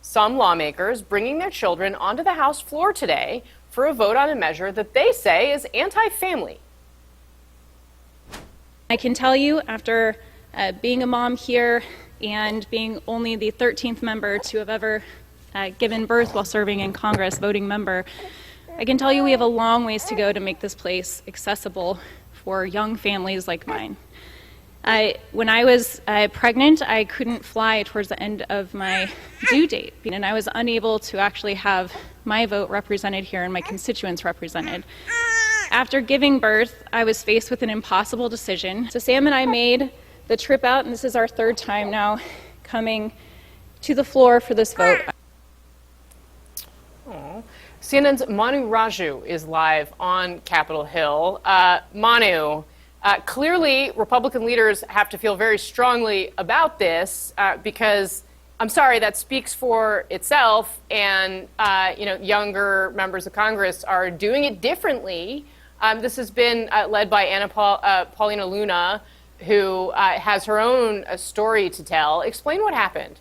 Some lawmakers bringing their children onto the House floor today for a vote on a measure that they say is anti-family. I can tell you, after being a mom here and being only the 13th member to have ever given birth while serving in Congress, voting member, I can tell you we have a long ways to go to make this place accessible for young families like mine. When I was pregnant, I couldn't fly towards the end of my due date, and I was unable to actually have my vote represented here and my constituents represented. After giving birth, I was faced with an impossible decision. So Sam and I made the trip out, and this is our third time now coming to the floor for this vote. CNN's Manu Raju is live on Capitol Hill. Manu, clearly Republican leaders have to feel very strongly about this because, I'm sorry, that speaks for itself, and younger members of Congress are doing it differently. This has been led by Paulina Luna, who has her own story to tell. Explain what happened.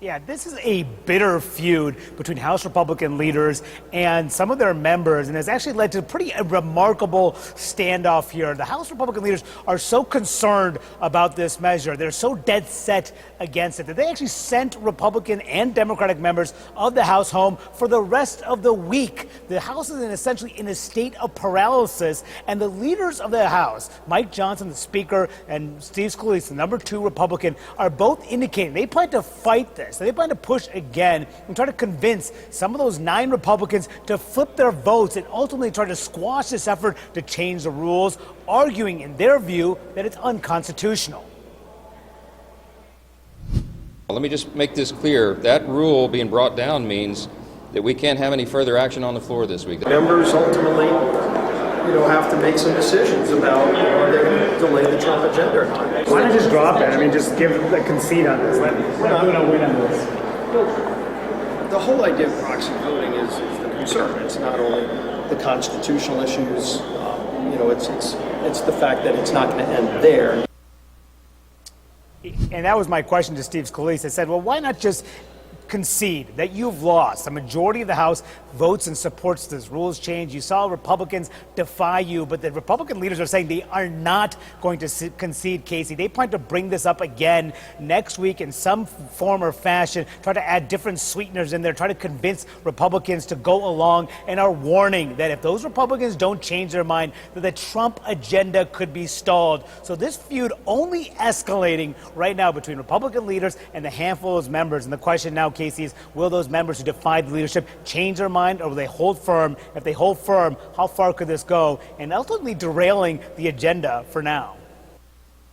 Yeah, this is a bitter feud between House Republican leaders and some of their members, and has actually led to a pretty remarkable standoff here. The House Republican leaders are so concerned about this measure, they're so dead set against it, that they actually sent Republican and Democratic members of the House home for the rest of the week. The House is essentially in a state of paralysis, and the leaders of the House, Mike Johnson, the Speaker, and Steve Scalise, the number 2 Republican, are both indicating they plan to fight this. So they plan to push again and try to convince some of those 9 Republicans to flip their votes and ultimately try to squash this effort to change the rules, arguing in their view that it's unconstitutional. Let me just make this clear. That rule being brought down means that we can't have any further action on the floor this week. Members ultimately, have to make some decisions about they're going to delay the Trump agenda. Why not just drop it? I mean, just give a concede on this. We're not going to win on this. The whole idea of proxy voting is the concern. It's not only the constitutional issues. It's the fact that it's not going to end there. And that was my question to Steve Scalise. I said, well, why not just concede that you've lost? A majority of the House votes and supports this rules change. You saw Republicans defy you, but the Republican leaders are saying they are not going to concede, Casey. They plan to bring this up again next week in some form or fashion, try to add different sweeteners in there, try to convince Republicans to go along, and are warning that if those Republicans don't change their mind, that the Trump agenda could be stalled. So this feud only escalating right now between Republican leaders and a handful of members. And the question now, Casey, is will those members who defied the leadership change their mind, or will they hold firm? If they hold firm, how far could this go? And ultimately derailing the agenda for now.